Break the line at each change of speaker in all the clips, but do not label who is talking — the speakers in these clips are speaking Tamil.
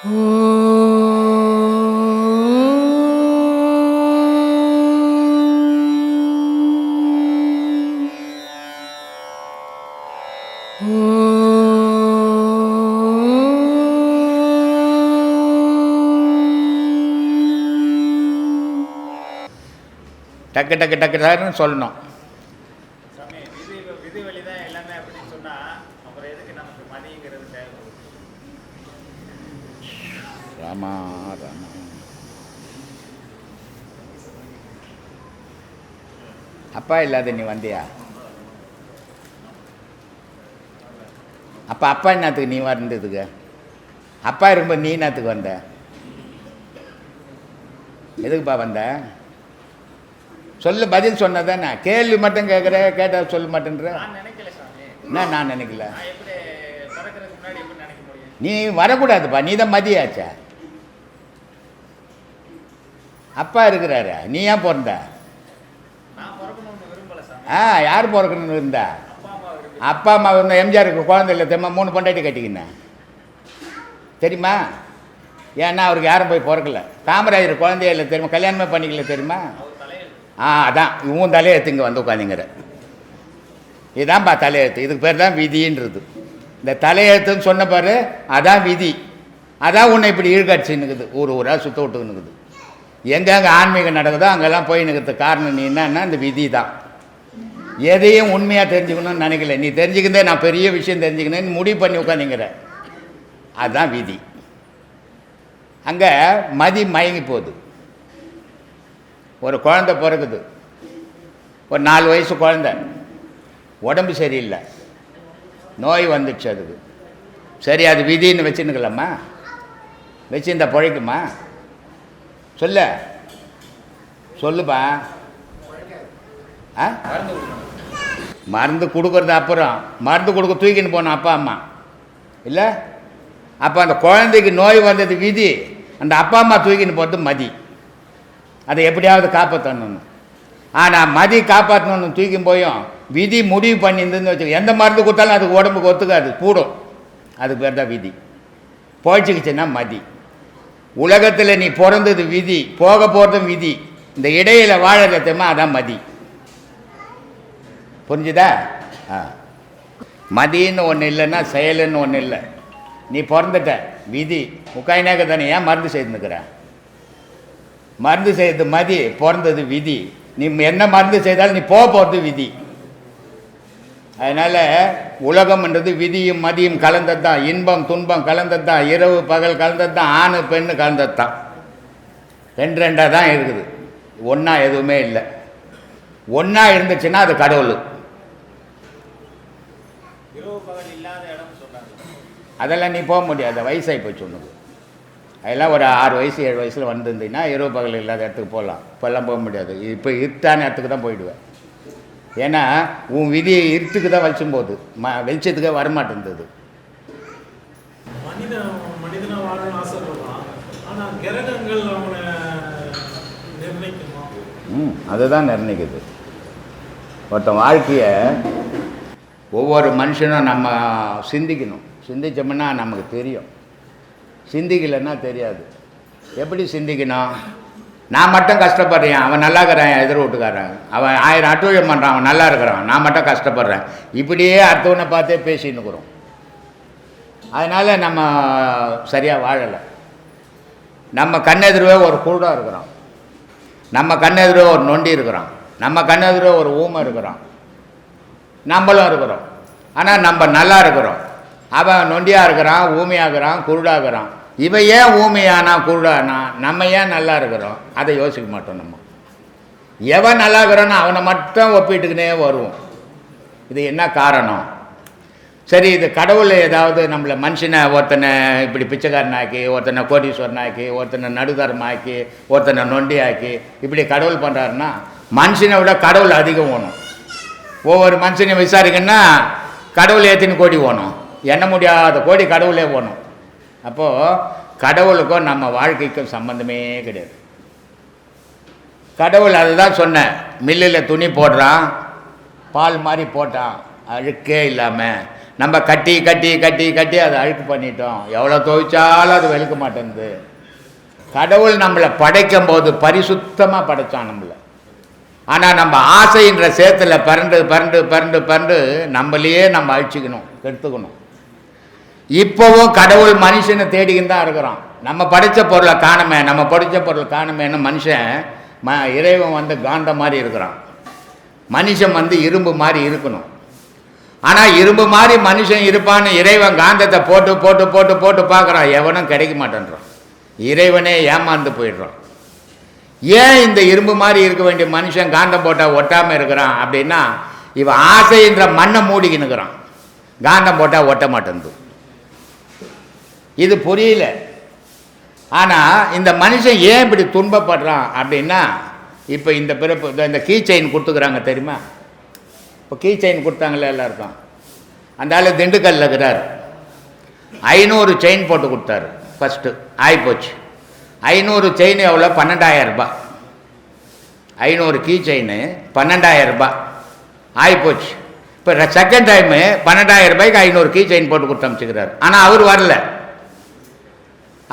டக்கு டக்கு டக்கு டக்குன்னு சொல்லணும்.
விதி வழி தான் எல்லாமே அப்படின்னு சொன்னா அப்புறம் எதுக்கு நமக்கு மதிங்கிறது தேவை?
ராமா ராமா. அப்பா இல்லாத நீ வந்தியா? அப்போ அப்பா என்னத்துக்கு நீ வந்ததுக்கு? அப்பா இருக்கும்போது நீ என்னத்துக்கு வந்த? எதுக்குப்பா வந்த? சொல்லு, பதில் சொன்னதானே. கேள்வி மட்டும் கேட்குற, கேட்டால் சொல்ல மாட்டேன்ற. என்ன நான் நினைக்கல? நீ வரக்கூடாதுப்பா, நீ தான் மதியாச்சா. அப்பா இருக்கிறாரு, நீ ஏன் பிறந்த? யார் பிறக்கணும்னு இருந்தா? அப்பா அம்மா இருந்தால் எம்ஜிஆருக்கு குழந்தை இல்லை தெரியுமா? 3 பொண்டாட்டி கட்டிக்கினேன் தெரியுமா? ஏன்னா அவருக்கு யாரும் போய் பிறக்கல. காமராஜர் குழந்தைய இல்லை தெரியுமா? கல்யாணமே பண்ணிக்கல தெரியுமா? அதான் இவன் தலையெழுத்து இங்கே வந்து உட்காந்துங்கிற. இதுதான்ப்பா தலையெழுத்து. இதுக்கு பேர் தான் விதின்றது. இந்த தலையெழுத்துன்னு சொன்ன பாரு, அதான் விதி. அதான் உன்னை இப்படி ஈழ்கட்சின்னுக்குது, ஊராக சுற்ற விட்டுக்குன்னுக்குது. எங்கெங்கே ஆன்மீகம் நடக்குதோ அங்கெல்லாம் போய் நிற்கிறதுக்கு காரணம் நீ என்னன்னா இந்த விதி தான். எதையும் உண்மையாக தெரிஞ்சுக்கணும்னு நினைக்கல. நீ தெரிஞ்சுக்கிறதே நான் பெரிய விஷயம் தெரிஞ்சுக்கணும்னு முடிவு பண்ணி உட்காந்துங்கிற. அதுதான் விதி. அங்கே மதி மயங்கி போகுது. ஒரு குழந்தை பிறகுது, ஒரு 4 வயசு குழந்தை, உடம்பு சரியில்லை, நோய் வந்துடுச்சு அதுக்கு. சரி, அது விதின்னு வச்சுன்னுக்கலாமா? வச்சுருந்தா பிழைக்குமா? சொல்லுப்பா. மருந்து கொடுக்குறது அப்புறம், மருந்து கொடுக்க தூக்கின்னு போனோம் அப்பா அம்மா இல்லை. அப்போ அந்த குழந்தைக்கு நோய் வந்தது விதி, அந்த அப்பா அம்மா தூக்கின்னு போகிறது மதி. அதை எப்படியாவது காப்பாற்றணும். ஆனால் மதி காப்பாற்றணும்னு தூக்கி போயும் விதி முடிவு பண்ணியிருந்துன்னு வச்சுக்கோ, எந்த மருந்து கொடுத்தாலும் அதுக்கு உடம்புக்கு ஒத்துக்காது, கூடும். அதுக்கு பேர் தான் விதி. போய்ச்சிக்கிச்சுன்னா மதி. உலகத்தில் நீ பிறந்தது விதி, போக போகிறதும் விதி. இந்த இடையில் வாழறதுமா அதான் மதி. புரிஞ்சுதா? மதின்னு ஒன்று இல்லைன்னா செயலுன்னு ஒன்று இல்லை. நீ பிறந்துட்ட விதி உட்காயினாக்க தானே. ஏன் மருந்து செய்துன்னுக்கிற? மருந்து செய்யறது மதி, பிறந்தது விதி. நீ என்ன மருந்து செய்தாலும் நீ போகிறது விதி. அதனால் உலகம்ன்றது விதியும் மதியும் கலந்தது தான். இன்பம் துன்பம் கலந்தது தான். இரவு பகல் கலந்தது தான். ஆணு பெண்ணு கலந்தது தான். 2 தான் இருக்குது, ஒன்றா எதுவுமே இல்லை. ஒன்றா இருந்துச்சுன்னா அது கடவுள். அதெல்லாம் நீ போக முடியாது, வயசாகி போச்சு உனக்கு. அதெல்லாம் ஒரு 6 வயசு 7 வயசில் வந்திருந்தீங்கன்னா இரவு பகல் இல்லாத இடத்துக்கு போகலாம். இப்போல்லாம் போக முடியாது. இப்போ இருட்டான இடத்துக்கு தான் போயிடுவேன். ஏன்னா உன் விதி இருட்டுக்கு தான் வலிச்சும் போகுது, வெளிச்சத்துக்கே வரமாட்டேன்றது.
மனிதனை வாழணும்னு ஆசைப்படுறான், ஆனால் கிரகங்கள் அவனை நிர்ணயிக்குமா?
அதுதான் நிர்ணயிக்குது. ஒருத்தன் வாழ்க்கையை ஒவ்வொரு மனுஷனும் நம்ம சிந்திக்கணும். சிந்திச்சோம்னா நமக்கு தெரியும். சிந்திக்கலைன்னா தெரியாது. எப்படி சிந்திக்கணும்? நான் மட்டும் கஷ்டப்படுறேன், அவன் நல்லா இருக்கிறான், எதிர் வீட்டுக்காரன் அவன் 1000 அட்டுழியம் பண்ணுறான், அவன் நல்லா இருக்கிறான், நான் மட்டும் கஷ்டப்படுறேன். இப்படியே அடுத்தவனை பார்த்தே பேசின்னுக்குறோம். அதனால் நம்ம சரியாக வாழலை. நம்ம கண்ணெதிரவே ஒரு குருடாக இருக்கிறான், நம்ம கண்ணெதிரவே ஒரு நொண்டி இருக்கிறான், நம்ம கண்ணெதிரவே ஒரு ஊமை இருக்கிறான், நம்மளும் இருக்கிறோம். ஆனால் நம்ம நல்லா இருக்கிறோம். அவன் நொண்டியாக இருக்கிறான், ஊமையாகிறான், குருடாகிறான். இவன் ஏன் ஊமையானா குருடானா, நம்ம ஏன் நல்லா இருக்கிறோம்? அதை யோசிக்க மாட்டோம். நம்ம எவன் நல்லா இருக்கிறானோ அவனை மட்டும் ஒப்பிட்டுக்கினே வருவோம். இது என்ன காரணம்? சரி, இது கடவுள் ஏதாவது நம்மளை மனுஷனை ஒருத்தனை இப்படி பிச்சைக்காரனாக்கி, ஒருத்தனை கோடீஸ்வரனாக்கி, ஒருத்தனை நடுதரமாக்கி, ஒருத்தனை நொண்டி ஆக்கி இப்படி கடவுள் பண்ணுறாருன்னா மனுஷனை விட கடவுள் அதிகம் வேணும். ஒவ்வொரு மனுஷனையும் விசாரிக்கணுன்னா கடவுள் ஏற்றின்னு கோடி வேணும், எண்ண முடியாத கோடி கடவுளே வேணும். அப்போது கடவுளுக்கும் நம்ம வாழ்க்கைக்கும் சம்பந்தமே கிடையாது. கடவுள் அதுதான் சொன்னேன், மில்லில் துணி போடுறான், பால் மாதிரி போட்டான், அழுக்கே இல்லாமல் நம்ம கட்டி கட்டி கட்டி கட்டி அதை அழுக்கு பண்ணிட்டோம். எவ்வளோ துவைச்சாலும் அது வெளுக்க மாட்டேங்குது. கடவுள் நம்மளை படைக்கும் போது பரிசுத்தமாக படைத்தான் நம்மளை. ஆனால் நம்ம ஆசைன்ற சேத்துல பரண்டு பரண்டு பரண்டு பரண்டு நம்மளையே நம்ம அழிச்சிக்கணும், கெடுத்துக்கணும். இப்போவும் கடவுள் மனுஷனை தேடிக்கின்னு தான் இருக்கிறான். நம்ம படைத்த பொருளை காணுமே, நம்ம படைத்த பொருளை காணுமேன்னு மனுஷன் இறைவன் வந்து காந்த மாதிரி இருக்கிறான். மனுஷன் வந்து இரும்பு மாதிரி இருக்கணும். ஆனால் இரும்பு மாதிரி மனுஷன் இருப்பான்னு இறைவன் காந்தத்தை போட்டு போட்டு போட்டு போட்டு பார்க்குறான், எவனும் கிடைக்க மாட்டேன்றான். இறைவனே ஏமாந்து போயிடுறான். ஏன் இந்த இரும்பு மாதிரி இருக்க வேண்டிய மனுஷன் காந்தம் போட்டால் ஒட்டாமல் இருக்கிறான் அப்படின்னா, இவன் ஆசைன்ற மண்ணை மூடிக்கின்னுக்கிறான். காந்தம் போட்டால் ஒட்ட மாட்டேங்குது. இது புரியல. ஆனால் இந்த மனுஷன் ஏன் இப்படி துன்பப்படுறான் அப்படின்னா, இப்போ இந்த பிறப்பு இந்த கீ செயின் கொடுத்துக்கிறாங்க தெரியுமா? இப்போ கீ செயின் கொடுத்தாங்களே எல்லாருக்கும். அந்த ஆள் திண்டுக்கல்ல இருக்கிறார். 500 செயின் போட்டு கொடுத்தாரு. ஃபஸ்ட்டு ஆகிப்போச்சு. 500 செயின் எவ்வளோ? 12,000 ரூபாய். 500 கீ செயின் 12,000 ரூபாய் ஆகிப்போச்சு. இப்போ செகண்ட் டைமு 12,000 ரூபாய்க்கு 500 கீ செயின் போட்டு கொடுத்து அனுப்பிச்சுக்கிறார். ஆனால் அவர் வரல.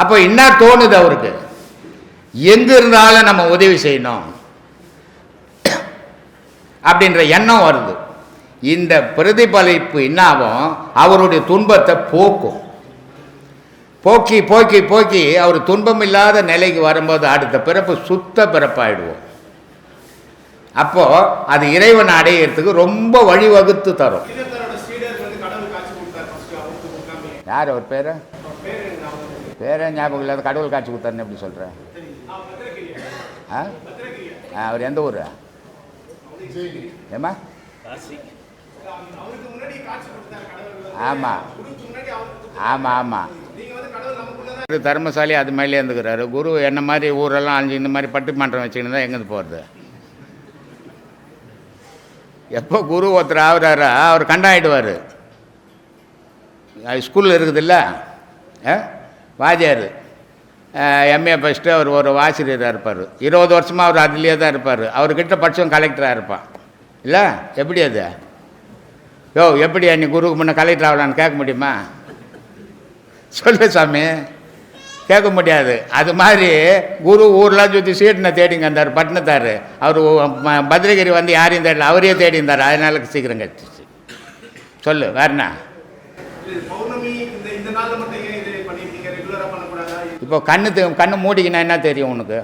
அப்போ என்ன தோணுது அவருக்கு? எங்கே இருந்தாலும் நம்ம உதவி செய்யணும் அப்படின்ற எண்ணம் வருது. இந்த பிரதிபலிப்பு என்னாகும்? அவருடைய துன்பத்தை போக்கும். போக்கி போக்கி போக்கி அவர் துன்பம் இல்லாத நிலைக்கு வரும்போது அடுத்த பிறப்பு சுத்த பிறப்பாயிடுவோம். அப்போது அது இறைவன் அடையிறதுக்கு ரொம்ப வழிவகுத்து தரும். யார் அவர் பேர்? பேரே ஞாபகம் இல்லாத கடவுள் காட்சி கொடுத்தாருன்னு எப்படி சொல்கிறேன்? அவர் எந்த ஊர்? ஏமா? ஆமாம் ஆமாம் ஆமாம். தர்மசாலி அது மேலே இருந்துக்கிறாரு. குரு என்ன மாதிரி ஊரெல்லாம் அஞ்சு இந்த மாதிரி பட்டிமன்றம் வச்சுக்கின்னு தான் எங்கேருந்து போகிறது? எப்போ குரு ஒருத்தர் ஆகுறாரா அவர் கண்டாயிடுவார். ஸ்கூலில் இருக்குதுல்ல வாத்தியார், எம்ஏ படிச்சுட்டு அவர் ஒரு ஆசிரியராக இருப்பார். 20 வருஷமாக அவர் அதுலேயே தான் இருப்பார். அவர்கிட்ட படித்தவன் கலெக்டராக இருப்பான் இல்லை? எப்படி அது? யோ எப்படி நீ குருக்கு முன்னே கலெக்டர் ஆகலான்னு கேட்க முடியுமா? சொல்லு சாமி, கேட்க முடியாது. அது மாதிரி குரு ஊர்லாம் சுற்றி சீட்டனை தேடிங்க இருந்தார் பட்டினத்தார். அவர் பத்ரகிரி வந்து யாரையும் தேடல, அவரையே தேடி இருந்தார். அதனால சீக்கிரம் கட்டிச்சு. சொல்லு வேறண்ணா. இப்போ கண்ணு மூடிக்கினா என்ன தெரியும் உனக்கு?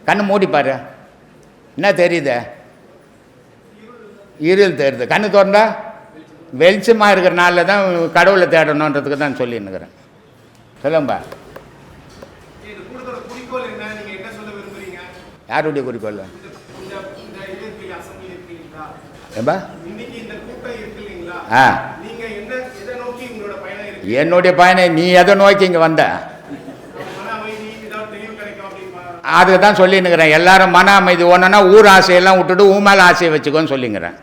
கண்ணு மூடிப்பாரு, என்ன தெரியுது? இருள் தெரியுது. கண்ணு திறந்தா வெளிச்சமாக இருக்கிற நாளில் தான் கடவுளை தேடணுன்றதுக்கு தான் சொல்லின்னுக்கிறேன். சொல்லும்பா. யாருடைய குறிக்கோள்? ஏம்பா? ஆ, என்னுடைய பயணம் நீ எதை நோக்கி இங்கே வந்த? அதுக்கு தான் சொல்லின்னுக்கிறேன். எல்லாரும் மன அமைதி ஒன்றுனா ஊர் ஆசையெல்லாம் விட்டுட்டு ஊ மேலே ஆசையை வச்சுக்கோன்னு சொல்லிங்கிறேன்.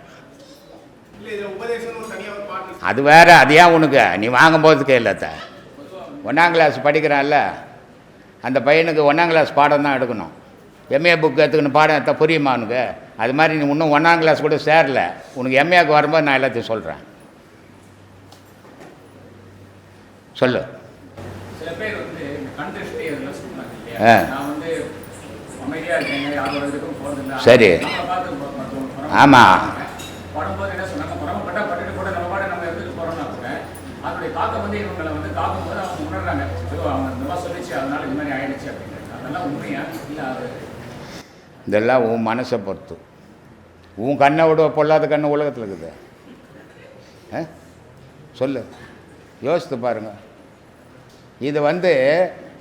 அது வேற. அது ஏன் உனக்கு? நீ வாங்கும் போதுக்கே இல்லத்த. 1ஆம் கிளாஸ் படிக்கிறான்ல அந்த பையனுக்கு 1ஆம் கிளாஸ் பாடம் தான் எடுக்கணும். எம்ஏ புக் எடுத்துக்கணும் பாடம் எடுத்தால் புரியுமா உனக்கு? அது மாதிரி நீ இன்னும் 1ஆம் கிளாஸ் கூட சேரல. உனக்கு எம்ஏக்கு வரும்போது நான் எல்லாத்தையும் சொல்கிறேன். சொல்லு.
சில பேர் வந்து கண் திருஷ்டி அதெல்லாம் சொல்றாங்க இல்லையா? நான் வந்து அமைதியா இருக்கேங்க, யாரோட இதுக்கும் போறதில்லை.
சரி, ஆமாம்.
படும்போது என்ன சொன்னாங்க, புறமப்பட்டா பட்டுட்டு கூட நம்ம பாட நம்ம எடுத்துட்டு போறோம்னா கூட அதனுடைய தாக்கம் வந்து இவங்களை வந்து தாக்கும் போது அவங்க உணர்றாங்க, அவங்க இந்த மாதிரி சொல்லிச்சு அதனால இந்த மாதிரி ஆயிடுச்சு அப்படிங்கிறது. அதெல்லாம் உண்மையா இல்லை? அது
இதெல்லாம் உன் மனசை பொறுத்து. உன் கண்ணை விட பொல்லாத கண்ணு உலகத்தில் இருக்குது. சொல்லு, யோசித்து பாருங்கள். இது வந்து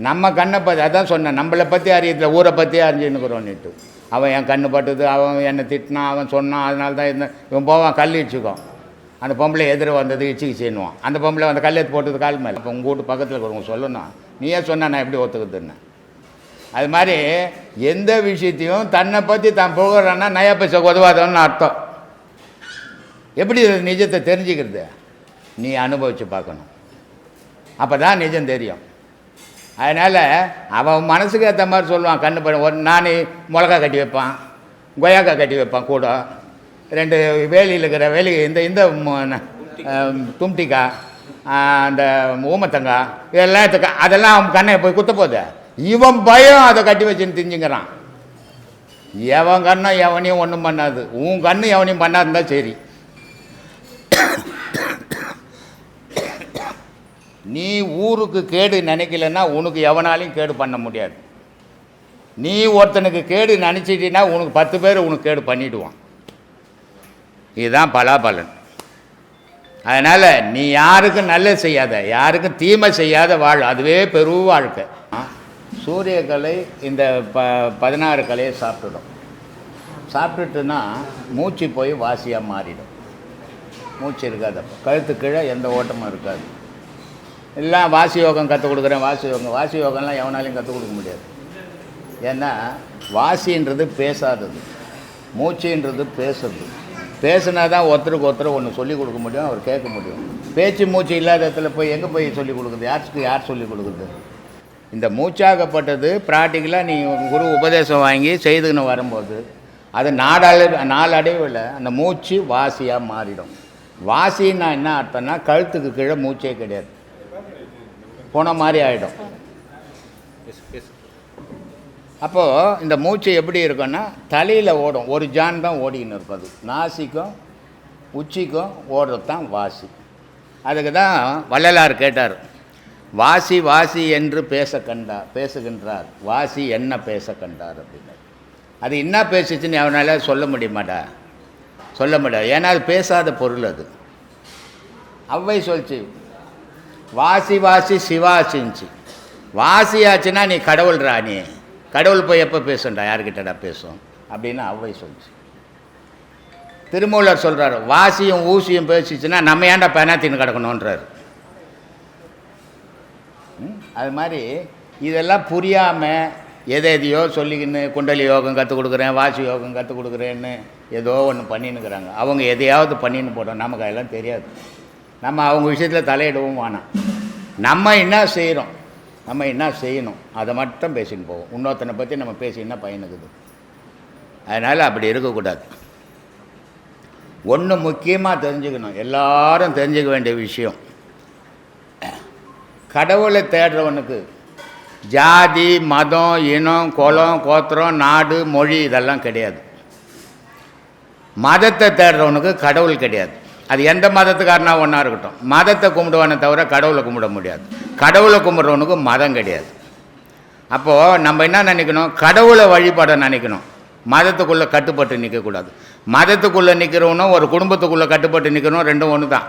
நம்ம கண்ணை பற்றி அதான் சொன்னேன், நம்மளை பற்றி அறியதில்லை, ஊரை பற்றி அறிஞ்சுன்னுக்குறோன்னுட்டு. அவன் என் கண்ணு பட்டுது, அவன் என்னை திட்டினான், அவன் சொன்னான், அதனால தான் இருந்தேன். இவன் போவான் கல் இடிச்சுக்கும். அந்த பொம்பளை எதிர வந்தது இடிச்சிக்கு செய்யணுவான். அந்த பொம்பளை அந்த கல்லெத்து போட்டது கால் மேலே. இப்போ உங்கள் வீட்டு பக்கத்தில் இருக்கிறவங்க சொல்லணும், நீயே சொன்னா நான் எப்படி ஒத்துக்குதுன்னு. அது மாதிரி எந்த விஷயத்தையும் தன்னை பற்றி தான் புகழான்னா நயா பைசா உதவாதவன்னு அர்த்தம். எப்படி நிஜத்தை தெரிஞ்சுக்கிறது? நீ அனுபவித்து பார்க்கணும், அப்போ தான் நிஜம் தெரியும். அதனால் அவன் மனசுக்கு ஏற்ற மாதிரி சொல்லுவான். கண்ணு பண்ண ஒரு நான் மிளகா கட்டி வைப்பான், கொய்யாக்காய் கட்டி வைப்பான், கூட 2 வேலியில் இருக்கிற வேலி இந்த தும்டிக்காய், அந்த ஊமத்தங்காய், இதெல்லாம் அதெல்லாம் அவன் கண்ணை போய் குத்த போகுது. இவன் பயம் அதை கட்டி வச்சுன்னு திஞ்சுங்கிறான். எவன் கண்ணை எவனையும் ஒன்றும் பண்ணாது. உன் கண்ணு எவனையும் பண்ணாதுந்தா சரி. நீ ஊருக்கு கேடு நினைக்கலன்னா உனக்கு எவனாலையும் கேடு பண்ண முடியாது. நீ ஒருத்தனுக்கு கேடு நினச்சிட்டின்னா உனக்கு 10 பேர் உனக்கு கேடு பண்ணிவிடுவான். இதுதான் பலாபலன். அதனால் நீ யாருக்கும் நல்லது செய்யாத, யாருக்கும் தீமை செய்யாத வாழ், அதுவே பெரும் வாழ்க்கை. சூரியக்கலை இந்த 16 கலையை சாப்பிட்டுடும். சாப்பிட்டுட்டுன்னா மூச்சு போய் வாசியாக மாறிடும். மூச்சு இருக்காது, கழுத்து கீழே எந்த ஓட்டமும் இருக்காது. எல்லாம் வாசி யோகம் கற்றுக் கொடுக்குறேன், வாசி யோகம்லாம் எவனாலையும் கற்றுக் கொடுக்க முடியாது. ஏன்னா வாசின்றது பேசாதது, மூச்சுன்றது பேசுறது. பேசுனா தான் ஒருத்தருக்கு ஒருத்தர் ஒன்று சொல்லிக் கொடுக்க முடியும், அவர் கேட்க முடியும். பேச்சு மூச்சு இல்லாத இடத்துல போய் எங்கே போய் சொல்லிக் கொடுக்குறது? யார் சொல்லிக் கொடுக்குறது? இந்த மூச்சாகப்பட்டது ப்ராக்டிக்கலாக நீ குரு உபதேசம் வாங்கி செய்துன்னு வரும்போது அது நாளடைவில் அந்த மூச்சு வாசியாக மாறிடும். வாசின்னா என்ன அர்த்தம்னா கழுத்துக்கு கீழே மூச்சே கிடையாது, போன மாதிரி ஆகிடும். அப்போது இந்த மூச்சு எப்படி இருக்குன்னா தலையில் ஓடும், ஒரு ஜான் தான் ஓடின்னு இருக்கும். அது நாசிக்கும் உச்சிக்கும் ஓடுறது தான் வாசி. அதுக்கு தான் வள்ளலார் கேட்டார், வாசி வாசி என்று பேசுகின்றார், வாசி என்ன பேச கண்டார் அப்படின்னு. அது என்ன பேசிச்சுன்னு அவனால சொல்ல முடியாது. ஏன்னா அது பேசாத பொருள். அது அவ்வை சொல்லிச்சு, வாசி வாசி சிவாசிச்சு. வாசி ஆச்சுன்னா நீ கடவுள்ரா, நீ கடவுள் போய் எப்போ பேசுண்டா, யார்கிட்டடா பேசும் அப்படின்னு அவ்வை சொல்லிச்சு. திருமூலர் சொல்கிறார், வாசியும் ஊசியும் பேசிச்சுன்னா நம்ம ஏன்டா பெனாத்தின்னு கிடக்கணுன்றார். அது மாதிரி இதெல்லாம் புரியாமல் எதையோ சொல்லிக்கின்னு குண்டலி யோகம் கற்றுக் கொடுக்குறேன், வாசி யோகம் கற்றுக் கொடுக்குறேன்னு ஏதோ ஒன்று பண்ணின்னுக்கிறாங்க. அவங்க எதையாவது பண்ணின்னு போட்டோம், நமக்கு அதெல்லாம் தெரியாது. நம்ம அவங்க விஷயத்தில் தலையிடவும் வேணாம். நம்ம என்ன செய்யணும் அதை மட்டும் பேசின்னு போவோம். இன்னொருத்தனை பற்றி நம்ம பேசி என்ன பயனுக்குது? அதனால் அப்படி இருக்கக்கூடாது. ஒன்று முக்கியமாக தெரிஞ்சுக்கணும், எல்லாரும் தெரிஞ்சுக்க வேண்டிய விஷயம், கடவுளை தேடுறவனுக்கு ஜாதி மதம் இனம் குலம் கோத்திரம் நாடு மொழி இதெல்லாம் கிடையாது. மதத்தை தேடுறவனுக்கு கடவுள் கிடையாது. அது எந்த மதத்துக்காரனா ஒன்றா இருக்கட்டும், மதத்தை கும்பிடுவானே தவிர கடவுளை கும்பிட முடியாது. கடவுளை கும்பிட்றவனுக்கு மதம் கிடையாது. அப்போது நம்ம என்ன நினைக்கணும், கடவுளை வழிபாட நினைக்கணும், மதத்துக்குள்ளே கட்டுப்பட்டு நிற்கக்கூடாது. மதத்துக்குள்ளே நிற்கிறவனும் ஒரு குடும்பத்துக்குள்ளே கட்டுப்பட்டு நிற்கணும், ரெண்டும் ஒன்று தான்.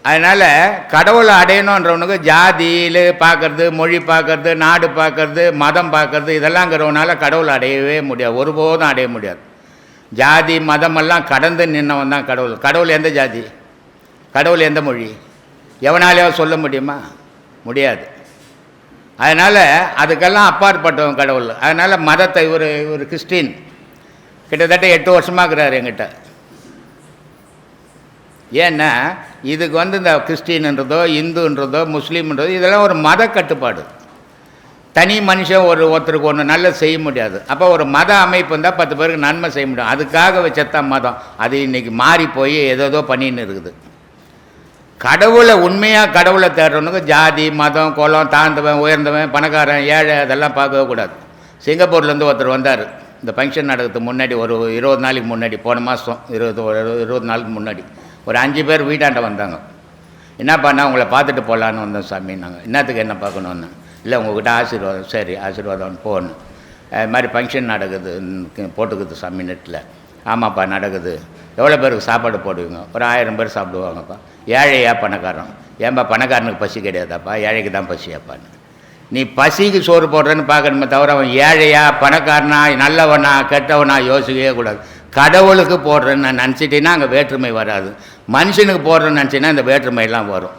அதனால் கடவுளை அடையணுன்றவனுக்கு ஜாதியில் பார்க்கறது, மொழி பார்க்கறது, நாடு பார்க்கறது, மதம் பார்க்கறது இதெல்லாம்ங்கிறவனால கடவுளை அடையவே முடியாது, ஒருபோதும் அடைய முடியாது. ஜாதி மதமெல்லாம் கடந்து நின்னவன் தான் கடவுள். கடவுள் எந்த ஜாதி, கடவுள் எந்த மொழி, எவனாலேயோ சொல்ல முடியுமா? முடியாது. அதனால் அதுக்கெல்லாம் அப்பாற்பட்டவன் கடவுள். அதனால் மதத்தை இவர் கிறிஸ்டின் கிட்டத்தட்ட 8 வருஷமாக இருக்கிறார் என்கிட்ட. ஏன்னா இதுக்கு இந்த கிறிஸ்டின்ன்றதோ இந்துன்றதோ முஸ்லீம்ன்றதோ இதெல்லாம் ஒரு மத கட்டுப்பாடு. தனி மனுஷன் ஒருத்தருக்கு ஒன்று நல்லது செய்ய முடியாது. அப்போ ஒரு மத அமைப்பு இருந்தால் 10 பேருக்கு நன்மை செய்ய முடியும். அதுக்காக வச்சத்தான் மதம். அது இன்றைக்கி மாறி போய் ஏதோ பண்ணின்னு இருக்குது. உண்மையாக கடவுளை தேடுறவனுக்கு ஜாதி மதம் குலம் தாழ்ந்தவன் உயர்ந்தவன் பணக்காரன் ஏழை அதெல்லாம் பார்க்கவே கூடாது. சிங்கப்பூர்லேருந்து ஒருத்தர் வந்தார் இந்த ஃபங்க்ஷன் நடக்கிறதுக்கு முன்னாடி, ஒரு 20 நாளைக்கு முன்னாடி, போன மாதம் 20 நாளுக்கு முன்னாடி ஒரு 5 பேர் வீட்டாண்ட வந்தாங்க. என்ன பண்ணால் உங்களை பார்த்துட்டு போகலான்னு வந்தோம் சாமி. நாங்கள் என்னத்துக்கு என்ன பார்க்கணுன்னு, இல்லை உங்கள்கிட்ட ஆசீர்வாதம். சரி ஆசீர்வாதம் போகணும். அது மாதிரி ஃபங்க்ஷன் நடக்குது போட்டுக்குது சாமி நெட்டில். ஆமாப்பா நடக்குது. எவ்வளோ பேருக்கு சாப்பாடு போடுவீங்க? ஒரு 1000 பேர் சாப்பிடுவாங்கப்பா. ஏழையா பணக்காரன்? ஏன்பா பணக்காரனுக்கு பசி கிடையாதாப்பா, ஏழைக்கு தான் பசியாப்பான்னு. நீ பசிக்கு சோறு போடுறேன்னு பார்க்கணுமே தவிர அவன் ஏழையா பணக்காரனா நல்லவனா கெட்டவனா யோசிக்கவே கூடாது. கடவுளுக்கு போடுறேன்னு நான் நினச்சிட்டேன்னா அங்கே வேற்றுமை வராது. மனுஷனுக்கு போடுறேன்னு நினச்சின்னா இந்த வேற்றுமையெல்லாம் வரும்.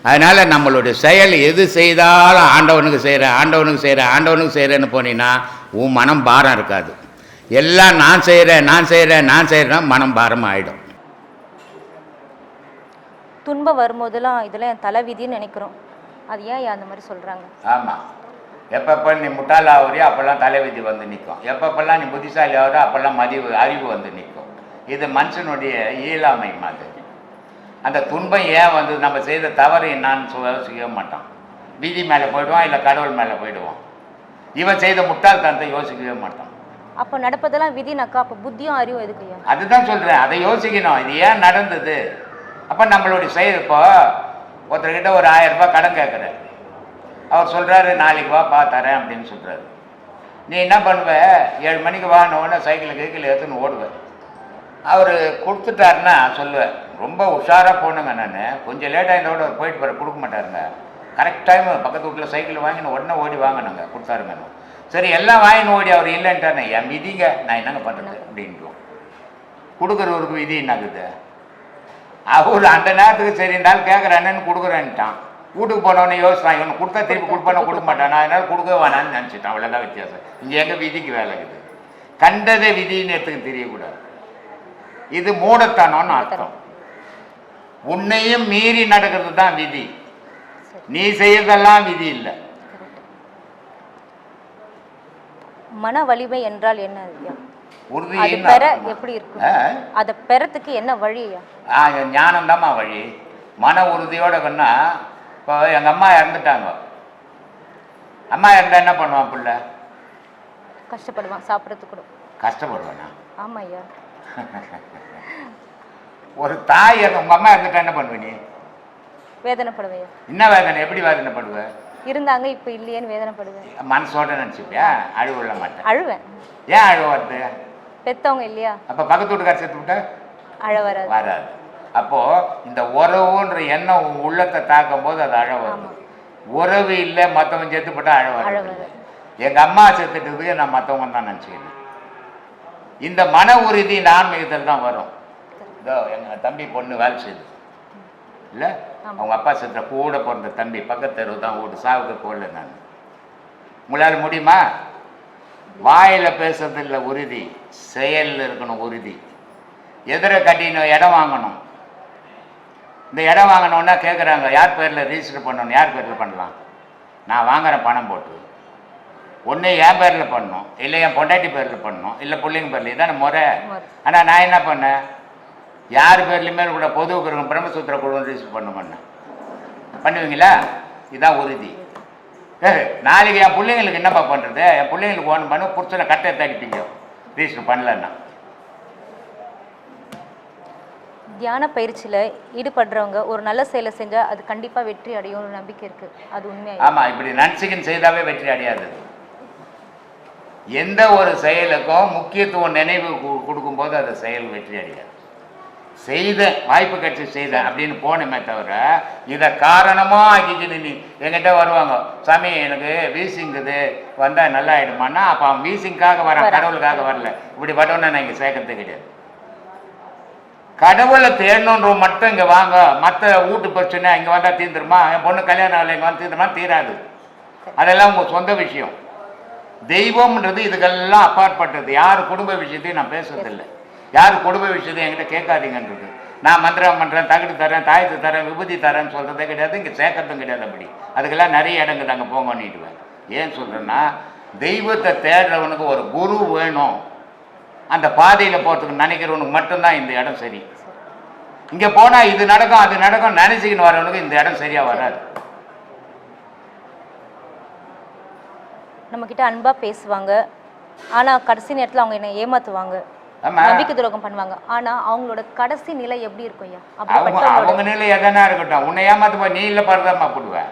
அதனால் நம்மளுடைய செயல் எது செய்தாலும் ஆண்டவனுக்கு செய்கிறேன்னு போனீங்கன்னா உன் மனம் பாரம் இருக்காது. எல்லாம் நான் செய்கிறேன்னா மனம் பாரமாக ஆகிடும்.
துன்பம் வரும்போதெல்லாம் இதெல்லாம் என் தலைவிதின்னு நினைக்கிறோம். அது ஏன் அந்த மாதிரி சொல்கிறாங்க?
ஆமாம், எப்பப்போ நீ முட்டாளாகிறியோ அப்போல்லாம் தலைவிதி வந்து நிற்கும். எப்பப்பெல்லாம் நீ புத்திசாலி ஆகிறியோ அப்போல்லாம் அறிவு வந்து நிற்கும். இது மனுஷனுடைய இயலாமை மாதிரி. அந்த துன்பம் ஏன் வந்து நம்ம செய்த தவறு என்னான்னு யோசிக்கவே மாட்டான். விதி மேலே போயிடுவான், இல்லை கடவுள் மேலே போயிடுவான். இவன் செய்த முட்டாள்தனத்தை யோசிக்கவே மாட்டான்.
அப்போ நடப்பதெல்லாம் விதினாக்கா அப்போ புத்தியும் அறிவும் எதுக்கு ஐயா?
அதுதான் சொல்கிறேன், அதை யோசிக்கணும். இது ஏன் நடந்தது? அப்போ நம்மளுடைய செயல். இப்போ ஒருத்தர்கிட்ட ஒரு 1000 ரூபாய் கடன் கேட்குற, அவர் சொல்கிறாரு நாளைக்கு வாப்பா தரேன் அப்படின்னு சொல்கிறாரு. நீ என்ன பண்ணுவ? 7 மணிக்கு வாங்கினோடனே சைக்கிள் எடுத்துன்னு ஓடுவேன். அவர் கொடுத்துட்டாருன்னா சொல்லுவேன், ரொம்ப உஷாராக போகணுங்க, நான் கொஞ்சம் லேட்டாக இருந்தோட போயிட்டு வர கொடுக்க மாட்டாருங்க. கரெக்ட் டைம் பக்கத்து வீட்டில் சைக்கிள் வாங்கின உடனே ஓடி வாங்கினாங்க, கொடுத்தாருங்க. சரி எல்லாம் வாங்கின்னு ஓடி அவர் இல்லைன்ட்டானே, என் விதிங்க, நான் என்னங்க பண்ணுறது அப்படின்ட்டு கொடுக்குறவருக்கு விதி என்னாகுது? அவர் அந்த நேரத்துக்கு சரி இருந்தாலும் கேட்குறானேன்னு கொடுக்குறேன்ட்டான். வீட்டுக்கு போனவொடனே யோசிச்சான், இவன் கொடுத்தா திருப்பி கொடுப்பானா கொடுக்க மாட்டான், நான் அதனால கொடுக்க வேணான்னு நினச்சிட்டான். அவ்வளோதான் வித்தியாசம். இங்கே எங்கே விதிக்கு வேலை இருக்குது? கண்டதை விதின்னு எடுத்துக்கு தெரியக்கூடாது. இது மூடத்தனம்னு அர்த்தம். உன்னையும் மீறி நடக்கிறது தான் விதி, நீ செய்யறதெல்லாம் விதி இல்லை.
மன வலிமை என்றால் என்ன ஐயா?
உறுதி
பெற எப்படி இருக்கு? அதை பெறத்துக்கு என்ன வழி ஐயா?
ஞானம் தான்மா வழி. மன உறுதியோட கொண்டா. இப்போ எங்கள் அம்மா இறந்துட்டாங்க. அம்மா இருந்தால் என்ன பண்ணுவான் பிள்ளை?
கஷ்டப்படுவான், சாப்பிட்றதுக்கு கூட
கஷ்டப்படுவானா?
ஆமாம் ஐயா.
ஒரு தாய் உங்கள் அம்மா இருந்துட்டா என்ன பண்ணுவ நீ?
வேதனைப்படுவேன்.
என்ன வேதனை? எப்படி வேதனைப்படுவ?
இருந்தாங்க இப்போ இல்லையேன்னு வேதனைப்படுவேன்.
மனசோட நினச்சிப்பியா? அழுவிட மாட்டேன்.
அழுவேன்.
ஏன் அழுவ வருது?
பெத்தவங்க இல்லையா?
அப்போ பக்கத்து வீட்டுக்கார சேர்த்து விட்டா
அழ வராது.
வராது. அப்போது இந்த உறவுன்ற எண்ணம் உன் உள்ளத்தை தாக்கும் போது அது அழ வருது. உறவு இல்லை, மற்றவங்க சேர்த்து போட்டால் அழ வருது. எங்கள் அம்மா சேர்த்துட்டு நான் மற்றவங்க தான் நினச்சிக்கிறேன். இந்த மன உறுதி ஆன்மீகத்தில் தான் வரும். இதோ எங்கள் தம்பி பொண்ணு வேலை செய்யுது இல்லை, அவங்க அப்பா செத்த கூட பிறந்த தம்பி, பக்கத்து தெருவு தான் வீடு, சாவுக்கு போடல. நான் உங்களால் முடியுமா? வாயில் பேசுறது இல்லை உறுதி, செயலில் இருக்கணும் உறுதி. எதிர கட்டின இடம் வாங்கணும். இந்த இடம் வாங்கினோன்னா கேட்குறாங்க, யார் பேரில் ரிஜிஸ்டர் பண்ணணும்? யார் பேரில் பண்ணலாம்? நான் வாங்குகிறேன் பணம் போட்டு. ஒன்று என் பேரில் பண்ணணும், இல்லை என் பொண்டாட்டி பேரில் பண்ணணும், இல்லை பிள்ளைங்க பேரில். இதான முறை. ஆனால் நான் என்ன பண்ணேன், யார் பேர்லையுமே கூட பொதுவுக்கு இருக்கும் பிரம்மசூத்திர குழு ரிஜிஸ்டர் பண்ண பண்ணுவீங்களா? இதுதான் உறுதி. நாளைக்கு என் பிள்ளைங்களுக்கு என்னப்பா பண்ணுறது? என் பிள்ளைங்களுக்கு ஒன்று பண்ண புடிச்சனை கட்டை தடிப்பீங்க ரிஜிஸ்டர் பண்ணலன்னா.
தியான பயிற்சியில் ஈடுபடுறவங்க ஒரு நல்ல செயலை செஞ்சால் அது கண்டிப்பாக வெற்றி அடையும் ஒரு நம்பிக்கை இருக்குது. அது உண்மையாக?
ஆமாம், இப்படி நினச்சிக்கின்னு செய்தாவே வெற்றி அடையாது. எந்த ஒரு செயலுக்கும் முக்கியத்துவம் நினைவு கொடுக்கும்போது அது செயல் வெற்றி அடையாது. செய்த வாய்ப்பு கட்சி செய்தேன் அப்படின்னு போனமே தவிர இதை காரணமாக ஆக்கிக்கின்னு நீ என்கிட்ட வருவாங்க, சாமி எனக்கு வீசிங்குது வந்தால் நல்லா ஆகிடுமான்னா, அப்போ அவன் வீசிங்காக வரான், கடவுளுக்காக வரல. இப்படி பட்டவன நான் இங்கே சேர்க்கறது கிடையாது. கடவுளை தேடணுன்ற மட்டும் இங்கே வாங்க, மற்ற வீட்டு பிரச்சனை இங்கே வந்தால் தீர்ந்துருமா? என் பொண்ணு கல்யாணம் ஆகலை இங்கே வந்து தீர்ந்துருமா? தீராது. அதெல்லாம் உங்கள் சொந்த விஷயம். தெய்வம்ன்றது இதுக்கெல்லாம் அப்பாற்பட்டது. யார் குடும்ப விஷயத்தையும் நான் பேசுறதில்லை. யார் குடும்ப விஷயத்தையும் என்கிட்ட கேட்காதீங்கன்றது. நான் மந்திரம் பண்ணுறேன், தகுடு தரேன், தாயத்து தரேன், விபூதி தரேன்னு சொல்கிறதே கிடையாது, இங்கே சேர்க்கறதும் கிடையாது. அப்படி அதுக்கெல்லாம் நிறைய இடங்கள் அங்கே போங்கன்னிடுவேன். ஏன் சொல்கிறேன்னா, தெய்வத்தை தேடுறவனுக்கு ஒரு குரு வேணும். அந்த பாதையில் போகிறதுக்கு நினைக்கிறவனுக்கு மட்டும்தான் இந்த இடம் சரி. இங்கே போனால் இது நடக்கும் அது நடக்கும் நினைச்சிக்கின்னு வரவனுக்கு இந்த இடம் சரியாக வராது.
நம்மக்கிட்ட அன்பாக பேசுவாங்க, ஆனால் கடைசி நேரத்தில் அவங்க என்ன ஏமாற்றுவாங்க, நம்பிக்கை துரோகம் பண்ணுவாங்க. ஆனால் அவங்களோட கடைசி நிலை எப்படி இருக்கும் ஐயா?
அவங்க நிலை எதனா இருக்கட்டும், உன்னை ஏமாத்து போய் நீ இல்லை பரதாமா போடுவேன்.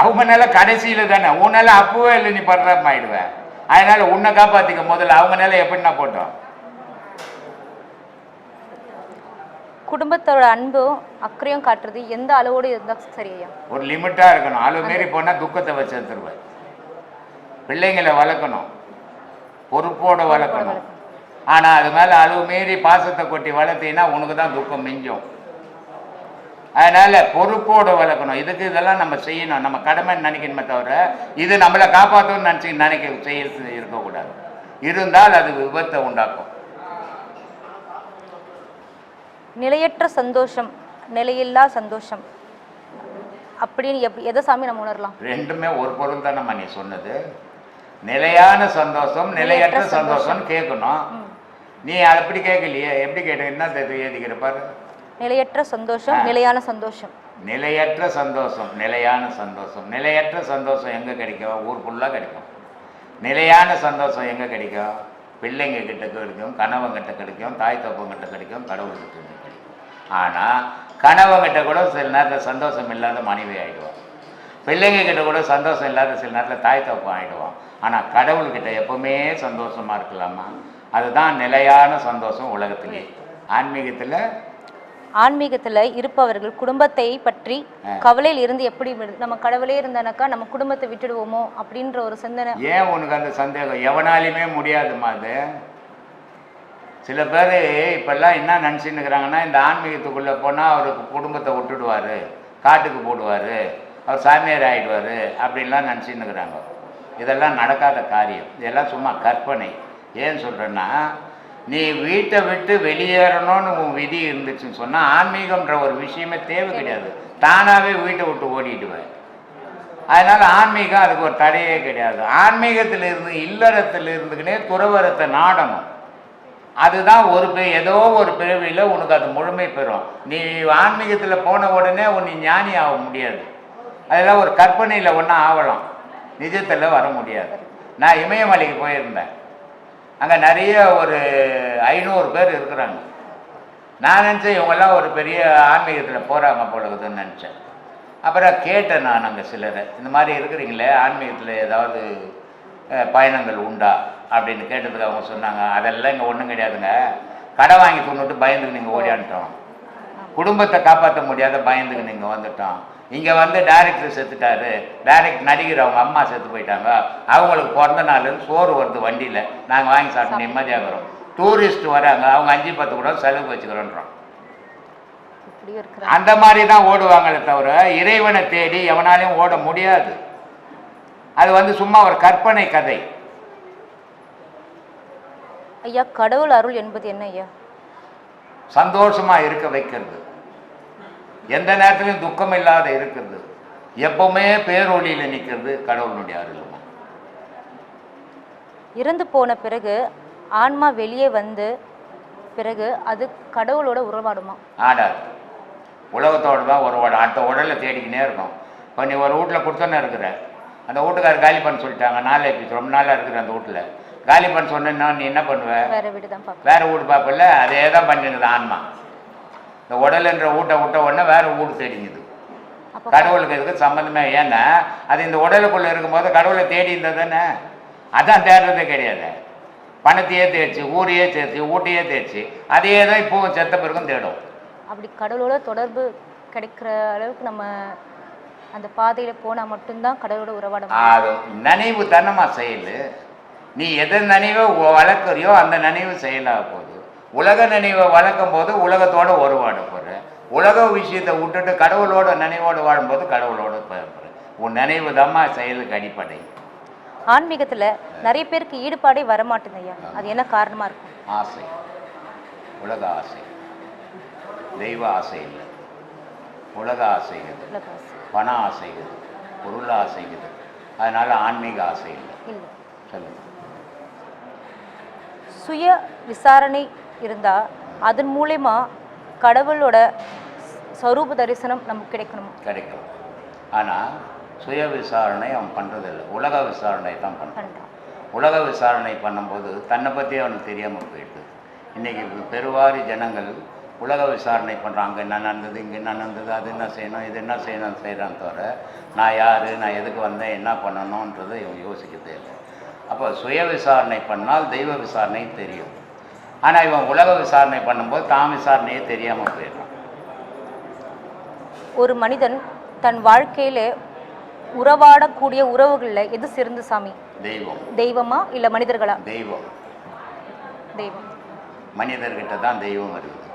அவங்க நிலை கடைசியில் தானே, உன் நிலை அப்பவே இல்லை நீ பரதாமா ஆயிடுவேன். அதனால உன்னை காப்பாற்றிக்க முதல்ல. அவங்க நிலை எப்படின்னா போட்டோம்.
குடும்பத்தோட அன்பும் அக்கறையும் காட்டுறது எந்த அளவோடு இருந்தால் சரியா? ஒரு
லிமிட்டாக இருக்கணும். அளவு மீறி போனால் துக்கத்தை வச்சு எடுத்துருவேன். பிள்ளைங்களை வளர்க்கணும், பொறுப்போடு வளர்க்கணும். ஆனால் அது மேலே அளவு மீறி பாசத்தை கொட்டி வளர்த்தீங்கன்னா உனக்கு தான் துக்கம் மிஞ்சும். அதனால் பொறுப்போடு வளர்க்கணும். இதுக்கு இதெல்லாம் நம்ம செய்யணும், நம்ம கடமைன்னு நினைக்கணுமே தவிர இது நம்மளை காப்பாற்றணும்னு நினைக்க செய்ய இருக்கக்கூடாது. இருந்தால் அது விபத்தை உண்டாக்கும்.
நிலையற்ற சந்தோஷம், நிலையில்லா சந்தோஷம் அப்படின்னு எதை சாமி நம்ம உணரலாம்?
ரெண்டுமே ஒரு பொருள் தான் நம்ம நீ சொன்னது. நிலையான சந்தோஷம், நிலையற்ற சந்தோஷம் கேட்கணும். நீ அப்படி கேட்கலையே, எப்படி கேட்ட? என்ன எழுதிக்கிற பாரு.
நிலையற்ற சந்தோஷம், நிலையான சந்தோஷம்.
நிலையற்ற சந்தோஷம், நிலையான சந்தோஷம். நிலையற்ற சந்தோஷம் எங்கே கிடைக்கும்? ஊர் ஃபுல்லாக கிடைக்கும். நிலையான சந்தோஷம் எங்கே கிடைக்கும்? பிள்ளைங்க கிட்ட கிடைக்கும், கணவங்கிட்ட கிடைக்கும், தாய் தப்பங்கிட்ட கிடைக்கும், கடவுள்கிட்ட கிடைக்கும். ஆனால் கணவங்கிட்ட கூட சில நேரத்தில் சந்தோஷம் இல்லாத மனைவி ஆகிடுவான், பிள்ளைங்க கிட்ட கூட சந்தோஷம் இல்லாத சில நேரத்தில் தாய் தப்பம் ஆகிடுவான். ஆனால் கடவுள்கிட்ட எப்பவுமே சந்தோஷமாக இருக்கலாமா? அதுதான் நிலையான சந்தோஷம் உலகத்திலே.
ஆன்மீகத்தில் இருப்பவர்கள் குடும்பத்தை பற்றி கவலையில் இருந்து எப்படி நம்ம கடவுளே இருந்தானாக்கா நம்ம குடும்பத்தை விட்டுடுவோமோ அப்படின்ற ஒரு சிந்தனை.
ஏன் உனக்கு அந்த சந்தேகம்? எவனாலையுமே முடியாதுமா அது. சில பேர் இப்பெல்லாம் என்ன நினச்சின்னு இருக்கிறாங்கன்னா, இந்த ஆன்மீகத்துக்குள்ளே போனால் அவருக்கு குடும்பத்தை விட்டுடுவார், காட்டுக்கு போடுவார், அவர் சாமியார் ஆகிடுவார் அப்படின்லாம் நினச்சின்னு இருக்கிறாங்க. இதெல்லாம் நடக்காத காரியம். இதெல்லாம் சும்மா கற்பனை. ஏன்னு சொல்கிறேன்னா, நீ வீட்டை விட்டு வெளியேறணும்னு உன் விதி இருந்துச்சுன்னு சொன்னால் ஆன்மீகம்ன்ற ஒரு விஷயமே தேவை கிடையாது. தானாகவே வீட்டை விட்டு ஓடிடுவேன். அதனால் ஆன்மீகம் அதுக்கு ஒரு தடையே கிடையாது. ஆன்மீகத்தில் இருந்து இல்லறத்தில் இருந்துக்கினே துறவரத்தை நாடணும். அதுதான் ஏதோ ஒரு பிறவியில் உனக்கு அது முழுமை பெறும். நீ ஆன்மீகத்தில் போன உடனே நீ ஞானி ஆக முடியாது. அதெல்லாம் ஒரு கற்பனையில் ஒன்றா ஆகலாம், நிஜத்தில் வர முடியாது. நான் இமயமலைக்கு போயிருந்தேன். அங்கே நிறைய ஒரு 500 பேர் இருக்கிறாங்க. நான் நினச்சேன் இவங்கெல்லாம் ஒரு பெரிய ஆன்மீகத்தில் போகிறாங்க போலகுதுன்னு நினச்சேன். அப்புறம் கேட்டேன் நான் அங்கே சிலரை, இந்த மாதிரி இருக்கிறீங்களே, ஆன்மீகத்தில் ஏதாவது பயணங்கள் உண்டா அப்படின்னு கேட்டதுக்கு அவங்க சொன்னாங்க, அதெல்லாம் இங்கே ஒன்றும் கிடையாதுங்க, கடை வாங்கி கொண்டுட்டு பயந்துக்கு நீங்கள் ஓடியான்ட்டோம், குடும்பத்தை காப்பாற்ற முடியாத பயந்துக்கு நீங்கள் வந்துட்டோம். இங்கே வந்து டைரக்டர் செத்துட்டாரு, டைரக்ட் நடிகர் அவங்க அம்மா செத்து போயிட்டாங்க, அவங்களுக்கு பிறந்த நாள்னு சோறு வருது வண்டியில், நாங்கள் வாங்கி சாப்பிட்டு நிம்மதியாகிறோம். டூரிஸ்ட் வராங்க, அவங்க 5-10 கூட செலவு வச்சுக்கிறோன்றோம். அந்த மாதிரி தான் ஓடுவாங்களே தவிர இறைவனை தேடி எவனாலையும் ஓட முடியாது. அது வந்து சும்மா ஒரு கற்பனை கதை.
ஐயா, கடவுள் அருள் என்பது என்ன ஐயா?
சந்தோஷமாக இருக்க வைக்கிறது, எந்த நேரத்திலையும் துக்கம் இல்லாத இருக்கிறது, எப்பவுமே பேரொழியில் நிற்கிறது கடவுளுடைய அருள்.
இறந்து போன பிறகு ஆன்மா வெளியே வந்து பிறகு அது கடவுளோட உறவாடுமா?
ஆடாது. உலகத்தோடு தான் உறவாடும். அடுத்த உடலை தேடிக்கினே இருக்கும். இப்போ நீ ஒரு வீட்டில் கொடுத்தோன்னே இருக்கிற, அந்த வீட்டுக்காரர் காலி பண்ண சொல்லிட்டாங்க, ரொம்ப நாளாக இருக்கிற அந்த வீட்டில் காலி பண்ண சொன்னா நீ என்ன பண்ணுவ?
வேற வீடு தான் பார்ப்பேன்.
வேற வீடு பார்ப்பல. அதே தான் பண்ணிடுது ஆன்மா. இந்த உடலுன்ற வீட்டை விட்ட உடனே வேற வீடு தேடிங்குது. கடவுளுக்கு இதுக்கு சம்மந்தமே. ஏன்னா அது இந்த உடலுக்குள்ளே இருக்கும்போது கடவுளை தேடி இருந்தது தானே. அதான் தேடுறதே கிடையாது. பணத்தையே தேய்ச்சி, ஊரையே தேய்ச்சி, ஊட்டையே தேய்ச்சி, அதையே தான் இப்போவும் செத்த பிறகும் தேடும்.
அப்படி கடவுளோட தொடர்பு கிடைக்கிற அளவுக்கு நம்ம அந்த பாதையில் போனால் மட்டும்தான் கடவுளோட உறவாட முடியும்.
அது நினைவு தானமா செயல். நீ எதை நினைவை வளர்க்குறியோ அந்த நினைவு செயலாக போகுது. உலக நினைவை வளர்க்கும் போது உலகத்தோடு உறவாட போகிற, உலக விஷயத்தை விட்டுட்டு கடவுளோட நினைவோடு வாழும்போது கடவுளோடு போகிற. உன் நினைவு தான்மா செயலுக்கு அடிப்படை.
ஆன்மீகத்தில் நிறைய பேருக்கு ஈடுபாடே வரமாட்டேங்க ஐயா, அது என்ன காரணமாக இருக்கும்?
ஆசை, உலக ஆசை, தெய்வ ஆசை இல்லை. உலக ஆசைகள், பண ஆசைகள், பொருள் ஆசைகள். அதனால் ஆன்மீக ஆசை இல்லை. சொல்லுங்க.
சுய விசாரணை இருந்தால் அதன் மூலமா கடவுளோட ஸ்வரூப தரிசனம் நமக்கு கிடைக்கும்.
ஆனால் சுய விசாரணை அவன் பண்ணுறதில்லை, உலக விசாரணை தான் பண்ணுறான். உலக விசாரணை பண்ணும்போது தன்னை பற்றி அவனுக்கு தெரியாமல் போயிடுது. இன்றைக்கி பெருவாரி ஜனங்கள் உலக விசாரணை பண்ணுறாங்க. என்ன நடந்தது, இங்கே என்ன நடந்தது, அது என்ன செய்யணும், இது என்ன செய்யணும் செய்கிறான்னு தவிர நான் யார், நான் எதுக்கு வந்தேன், என்ன பண்ணணுன்றதை இவன் யோசிக்கதே இல்லை. அப்போ சுய விசாரணை பண்ணால் தெய்வ விசாரணை தெரியும். ஆனால் இவன் உலக விசாரணை பண்ணும்போது தான் விசாரணையே தெரியாமல் போயிடுறான்.
ஒரு மனிதன் தன் வாழ்க்கையில் உறவாடக்கூடிய உறவுகளில் எது சிறந்த சாமி?
தெய்வம்.
தெய்வமா இல்லை மனிதர்களா?
தெய்வம்.
தெய்வம்.
மனிதர்கிட்ட தான் தெய்வம் இருக்குது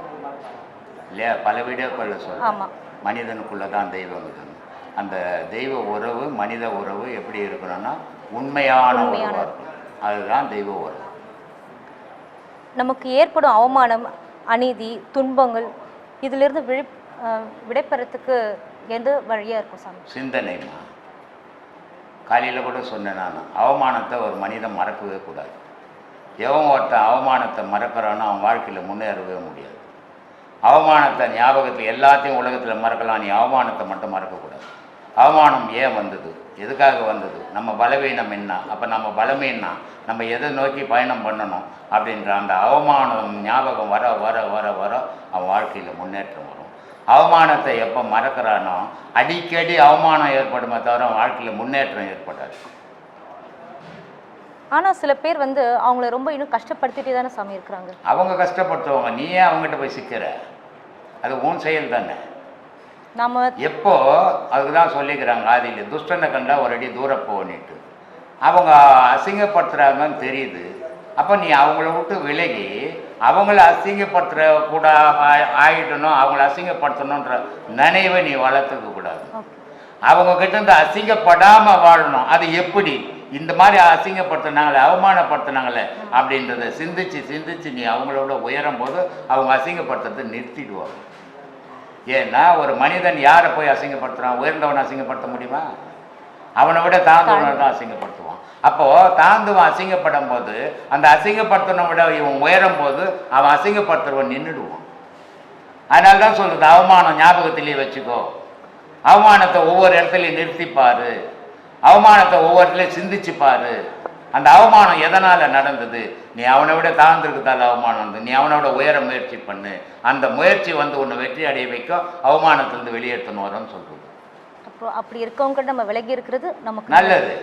இல்லையா? பல வீடியோக்களில் சொல்ல.
ஆமாம்,
மனிதனுக்குள்ளே தான் தெய்வம் இருக்குது. அந்த தெய்வ உறவு மனித உறவு எப்படி இருக்கணும்னா உண்மையான உறவாக இருக்கும். அதுதான் தெய்வ உறவு.
நமக்கு ஏற்படும் அவமானம், அநீதி, துன்பங்கள் இதிலிருந்து விடைபெறத்துக்கு எந்த வழியாக இருக்கும் சாமி?
சிந்தனைமா. காலையில் கூட சொன்னேன் நான், அவமானத்தை ஒரு மனிதன் மறக்கவே கூடாது. எவன் ஒருத்தன் அவமானத்தை மறக்கிறானோ அவன் வாழ்க்கையில் முன்னேறவே முடியாது. அவமானத்தை ஞாபகத்தில் எல்லாத்தையும் உலகத்தில் மறக்கலாம், நீ அவமானத்தை மட்டும் மறக்கக்கூடாது. அவமானம் ஏன் வந்தது, எதுக்காக வந்தது, நம்ம பலவீனம் என்ன, அப்போ நம்ம பலமே என்ன, நம்ம எதை நோக்கி பயணம் பண்ணணும் அப்படின்ற அந்த அவமானம் ஞாபகம் வர வர வர வர அவன் வாழ்க்கையில் முன்னேற்றம் வரும். அவமானத்தை எப்போ மறக்கிறானோ அடிக்கடி அவமானம் ஏற்படுமே தவிர அவன் வாழ்க்கையில் முன்னேற்றம் ஏற்படாது.
ஆனால் சில பேர் வந்து அவங்கள ரொம்ப இன்னும் கஷ்டப்படுத்திட்டே தானே சாமி இருக்கிறாங்க.
அவங்க கஷ்டப்படுத்துவாங்க, நீ ஏன் அவங்ககிட்ட போய் சிக்கிற, அது உன் செயல் தானே.
நம்ம
எப்போ அதுதான் சொல்லிக்கிறாங்க ஆதியில், துஷ்டனை கண்டா ஒரு அடி தூரம் போனிட்டு. அவங்க அசிங்கப்படுத்துகிறாங்கன்னு தெரியுது, அப்போ நீ அவங்கள விட்டு விலகி அவங்கள அசிங்கப்படுத்துகிற கூட ஆகிடணும், அவங்கள அசிங்கப்படுத்தணுன்ற நினைவை நீ வளர்த்துக்க கூடாது. அவங்கக்கிட்ட இருந்து அசிங்கப்படாமல் வாழணும். அது எப்படி, இந்த மாதிரி அசிங்கப்படுத்தினாங்களே அவமானப்படுத்தினாங்களே அப்படின்றத சிந்திச்சு சிந்திச்சு நீ அவங்களோட உயரும் போது அவங்க அசிங்கப்படுத்துறதை நிறுத்திடுவாங்க. ஏன்னா ஒரு மனிதன் யாரை போய் அசிங்கப்படுத்துகிறான், உயர்ந்தவனை அசிங்கப்படுத்த முடியுமா? அவனை விட தாழ்ந்தவனை தான் அசிங்கப்படுத்துவான். அப்போது தாழ்ந்தவன் அசிங்கப்படும் போது அந்த அசிங்கப்படுத்தனை விட இவன் உயரும் போது அவன் அசிங்கப்படுத்துறவன் நின்றுடுவான். அதனால தான் சொல்கிறது, அவமானம் ஞாபகத்திலேயே வச்சுக்கோ, அவமானத்தை ஒவ்வொரு இடத்துலையும் நிறுத்திப்பார், அவமானத்தை ஒவ்வொரு இடத்துலையும் சிந்திச்சுப்பார். அந்த அவமானம் எதனால் நடந்தது, நீ அவனை விட தாழ்ந்திருக்குதால் அவமானம் வந்து நீ அவனோட உயர முயற்சி பண்ணு, அந்த முயற்சி வந்து உன்னை வெற்றி அடைய வைக்கும், அவமானத்திலிருந்து வெளியேற்றணும் வரும்னு சொல்கிறது.
அப்புறம் அப்படி இருக்கவங்க நம்ம விலகி இருக்கிறது நமக்கு
நல்லது.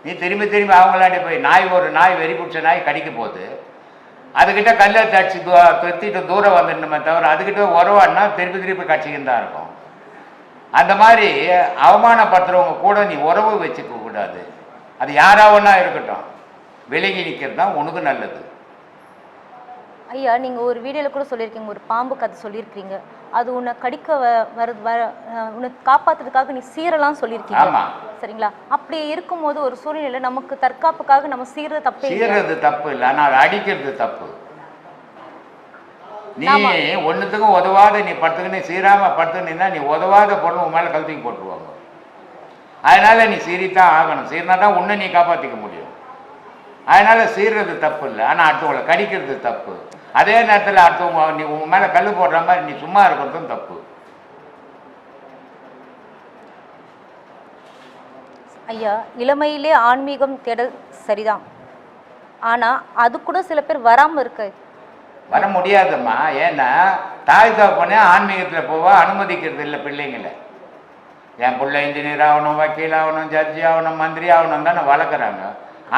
நீ திரும்பி திரும்பி அவங்களாடி போய் ஒரு நாய் வெறி பிடிச்ச நாய் கடிக்க போகுது, அதுக்கிட்ட கல்லை தடிச்சு தொத்திட்டு தூரம் வந்துடணுமே தவிர அதுக்கிட்ட உறவாடினா திருப்பி திருப்பி கட்சிக்கின்னு தான் இருக்கும். அந்த மாதிரி அவமானப்படுத்துகிறவங்க கூட நீ உறவு வச்சுக்க கூடாது. அது யாராவன்னா இருக்கட்டும், விலகி நிற்கிறது தான் உனக்கு நல்லது.
ஐயா, நீங்கள் ஒரு வீடியோவில் கூட சொல்லியிருக்கீங்க, ஒரு பாம்பு கதை சொல்லியிருக்கீங்க, அது உன்னை கடிக்க உன்னை காப்பாற்றுறதுக்காக நீ சீரெல்லாம் சொல்லியிருக்கீங்க.
ஆமாம்,
சரிங்களா? அப்படி இருக்கும்போது ஒரு சூழ்நிலையில் நமக்கு தற்காப்புக்காக நம்ம சீர்றது தப்பு,
சீர்றது தப்பு இல்லை, ஆனால் அடிக்கிறது தப்பு. நீ ஒன்றுத்துக்கும் உதவாத நீ படுத்துக்கின்னு சீராமல் படுத்துக்கினா நீ உதவாத பொருள் உன் மேலே கழுத்துக்கு போட்டுருவாங்க. அதனால் நீ சீரித்தான் ஆகணும், சீர்னா தான் உன்னை நீ காப்பாற்றிக்க முடியும். அதனால் சீர்றது தப்பு இல்லை, ஆனால் அடுத்தவங்களை கடிக்கிறது தப்பு. அதே நேரத்தில் அடுத்தவங்க நீ உன் மேலே கல் போடுற மாதிரி நீ சும்மா இருக்கிறதும் தப்பு.
ஐயா, இளமையிலே ஆன்மீகம் தேடல் சரிதான், ஆனால் அது கூட சில பேர் வராமல் இருக்கு.
வர முடியாதும்மா. ஏன்னா தாய் தகப்பனே ஆன்மீகத்தில் போவா அனுமதிக்கிறது இல்லை பிள்ளைங்களை. என் பிள்ளை இன்ஜினியர் ஆகணும், வக்கீல் ஆகணும், ஜட்ஜி ஆகணும், மந்திரி ஆகணும் தானே வளர்க்குறாங்க.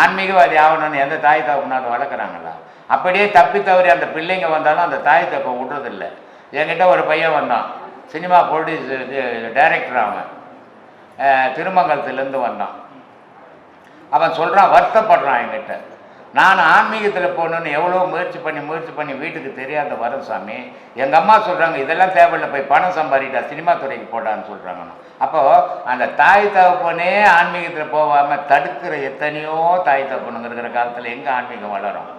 ஆன்மீகவாதி ஆகணும்னு எந்த தாய் தகப்பனாவது வளர்க்குறாங்களா? அப்படியே தப்பி தவறி அந்த பிள்ளைங்க வந்தாலும் அந்த தாய் தகப்பன் விடுறதில்லை. என்கிட்ட ஒரு பையன் வந்தான், சினிமா ப்ரொடியூசர் டைரக்டர், அவன் திருமங்கலத்துலேருந்து வந்தான். அவன் சொல்கிறான், வருத்தப்படுறான் என்கிட்ட, நான் ஆன்மீகத்தில் போகணுன்னு எவ்வளோ முயற்சி பண்ணி வீட்டுக்கு தெரியாத வரும் சாமி. எங்கள் அம்மா சொல்கிறாங்க, இதெல்லாம் தேவையில்லை, போய் பணம் சம்பாதிட்டா சினிமா துறைக்கு போட்டான்னு சொல்கிறாங்க. அப்போது அந்த தாய் தகப்பனே ஆன்மீகத்தில் போகாமல் தடுக்கிற எத்தனையோ தாய் தகப்பனுங்க இருக்கிற காலத்தில் எங்கே ஆன்மீகம் வளரும்?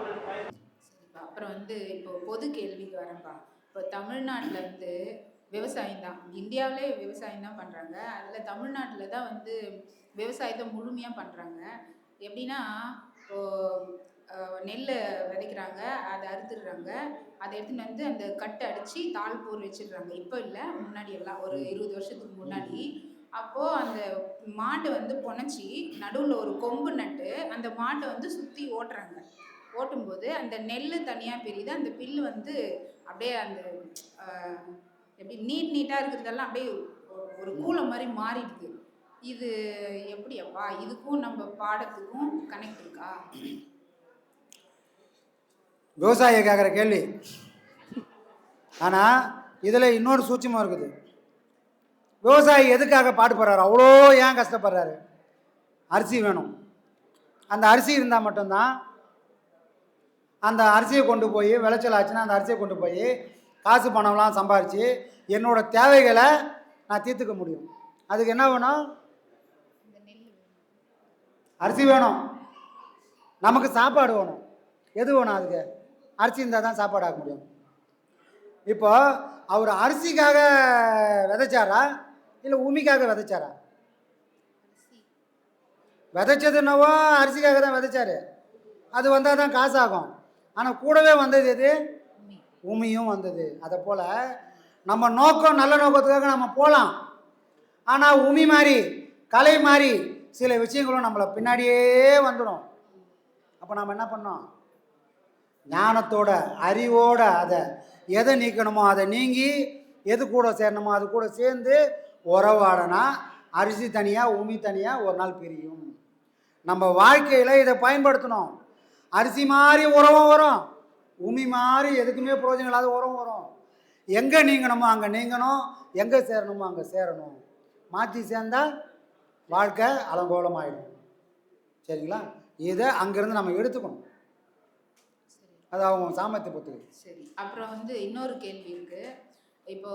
அப்புறம் வந்து இப்போ பொது கேள்விக்கு வரப்பா, இப்போ தமிழ்நாட்டில் வந்து விவசாயம் தான், இந்தியாவிலே விவசாயம் தான் பண்ணுறாங்க. அதில் தமிழ்நாட்டில் தான் வந்து விவசாயத்தை முழுமையாக பண்ணுறாங்க. எப்படின்னா, நெல் விதைக்கிறாங்க, அதை அறுத்துடுறாங்க, அதை எடுத்துன்னு வந்து அந்த கட்டை அடித்து தாள் போர் வச்சிடுறாங்க. இப்போ இல்லை, முன்னாடி எல்லாம் ஒரு 20 வருஷத்துக்கு முன்னாடி. அப்போது அந்த மாட்டை வந்து புனைச்சி நடுவில் ஒரு கொம்பு நட்டு அந்த மாட்டை வந்து சுற்றி ஓட்டுறாங்க. ஓட்டும்போது அந்த நெல் தனியாக பிரியுது, அந்த பில்லு வந்து அப்படியே அந்த எப்படி நீட்டாக இருக்கிறதெல்லாம் அப்படியே ஒரு கூலை மாதிரி மாறிடுது. இது எப்படி அப்பா, இதுக்கும் நம்ம பாடத்துக்கும் கனெக்ட் இருக்கா?
விவசாயி கேட்குற கேள்வி. ஆனால் இதில் இன்னொரு சூட்சமாக இருக்குது. விவசாயி எதுக்காக பாடுபடுறாரு, அவ்வளோ ஏன் கஷ்டப்படுறாரு? அரிசி வேணும். அந்த அரிசி இருந்தால் மட்டும்தான் அந்த அரிசியை கொண்டு போய் விளைச்சல் ஆச்சுன்னா அந்த அரிசியை கொண்டு போய் காசு பணம்லாம் சம்பாரித்து என்னோடய தேவைகளை நான் தீர்த்துக்க முடியும். அதுக்கு என்ன வேணும்? அரிசி வேணும். நமக்கு சாப்பாடு வேணும். எது வேணும்? அதுக்கு அரிசி இருந்தால் தான் சாப்பாடு ஆக முடியும். இப்போ அவர் அரிசிக்காக விதைச்சாரா இல்லை உமிக்காக விதைச்சாரா? விதைச்சது என்னவோ அரிசிக்காக தான் விதைச்சாரு. அது வந்தால் தான் காசு ஆகும். ஆனால் கூடவே வந்தது எது? உமியும் வந்தது. அதை போல் நம்ம நோக்கம் நல்ல நோக்கத்துக்காக நம்ம போகலாம், ஆனால் உமி மாதிரி கலை மாதிரி சில விஷயங்களும் நம்மளை பின்னாடியே வந்துடும். அப்போ நம்ம என்ன பண்ணோம்? ஞானத்தோட அறிவோட அதை எதை நீக்கணுமோ அதை நீங்கி எது கூட சேரணுமோ அது கூட சேர்ந்து உறவாடனா அரிசி தனியாக உமி தனியாக ஒரு நாள் பிரியும். நம்ம வாழ்க்கையில் இதை பயன்படுத்தணும். அரிசி மாதிரி உறவும் வரும், உமி மாதிரி எதுக்குமே பிரயோஜனம் இல்லாத உறவும் வரும். எங்கே நீங்கணுமோ அங்கே நீங்கணும், எங்கே சேரணுமோ அங்கே சேரணும். மாற்றி சேர்ந்தால் வாழ்க்கை அலங்கோலம் ஆகிடும். சரிங்களா? இதை அங்கேருந்து நம்ம எடுத்துக்கணும். அது அவங்க சாமர்த்திய பொறுத்து.
சரி, அப்புறம் வந்து இன்னொரு கேள்வி இருக்கு. இப்போ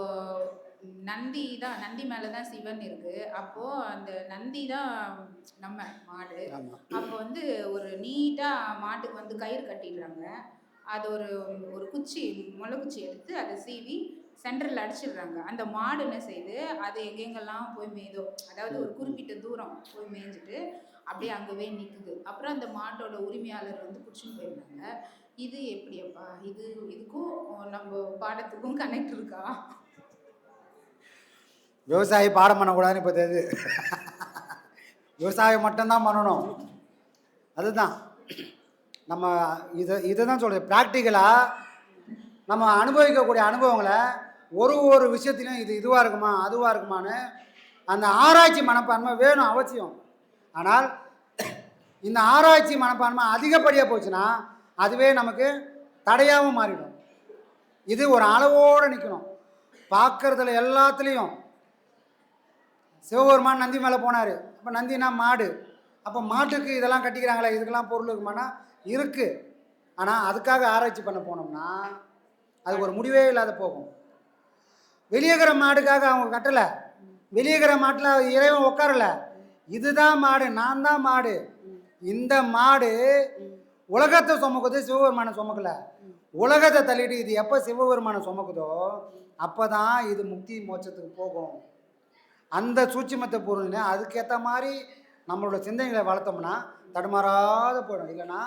நந்தி மேலே தான் சிவன் இருக்கு. அப்போ அந்த நந்தி தான் நம்ம மாடு. அப்போ வந்து ஒரு நீட்டா மாட்டுக்கு வந்து கயிறு கட்டிடுறாங்க. அது ஒரு குச்சி முளைக்குச்சி எடுத்து அதை சீவி சென்டரில் அடிச்சிடுறாங்க. அந்த மாடு என்ன செய்யுது, அது எங்கெங்கெல்லாம் போய் மேய்தோ, அதாவது ஒரு குறிப்பிட்ட தூரம் போய் மேய்ஞ்சிட்டு அப்படியே அங்கவே நிற்குது. அப்புறம் அந்த மாட்டோட உரிமையாளர் வந்து பிடிச்சின்னு போயிடுறாங்க. இது எப்படியப்பா? இதுக்கும் நம்ம பாடத்துக்கும் கனெக்ட் இருக்கா?
விவசாயி பாடம் பண்ணக்கூடாதுன்னு இப்போ தெரியுது. விவசாயம் மட்டும்தான் பண்ணணும். அதுதான் நம்ம இதை தான் சொல்கிறது. ப்ராக்டிக்கலாக நம்ம அனுபவிக்கக்கூடிய அனுபவங்களை ஒரு விஷயத்திலையும் இதுவாக இருக்குமா அதுவாக இருக்குமான்னு அந்த ஆராய்ச்சி மனப்பான்மை வேணும், அவசியம். ஆனால் இந்த ஆராய்ச்சி மனப்பான்மை அதிகப்படியாக போச்சுன்னா அதுவே நமக்கு தடையாகவும் மாறிடும். இது ஒரு அளவோடு நிற்கணும். பார்க்குறதுல எல்லாத்துலேயும் சிவபெருமான் நந்தி மேலே போனார். அப்போ நந்தினா மாடு. அப்போ மாட்டுக்கு இதெல்லாம் கட்டிக்கிறாங்களே, இதுக்கெல்லாம் பொருள் இருக்குமானா இருக்குது. ஆனால் அதுக்காக ஆராய்ச்சி பண்ண போனோம்னா அது ஒரு முடிவே இல்லாத போகும். வெளியேகிற மாடுக்காக அவங்க கட்டலை. வெளியேகிற மாட்டில் இறைவன் உட்காரலை. இதுதான் மாடு, நான் தான் மாடு. இந்த மாடு உலகத்தை சுமக்குது, சிவபெருமானை சுமக்கல. உலகத்தை தள்ளிட்டு இது எப்போ சிவபெருமானை சுமக்குதோ அப்போ தான் இது முக்தி மோட்சத்துக்கு போகும். அந்த சூட்சுமத்தை பொருள்னு அதுக்கேற்ற மாதிரி நம்மளோட சிந்தனைகளை வளர்த்தோம்னா தடுமாறாத போயிடும். இல்லைன்னா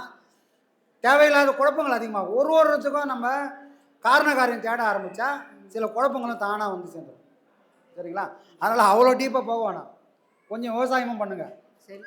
தேவையில்லாத குழப்பங்கள் அதிகமாகும். ஒருத்தருக்கும் நம்ம காரணம் தேட ஆரம்பித்தா சில குழப்பங்களும் தானாக வந்து சேர்ந்துடும். சரிங்களா? அதனால் அவ்வளோ டீப்பாக போக வேணாம், கொஞ்சம் விவசாயமும் பண்ணுங்கள்.
சரி.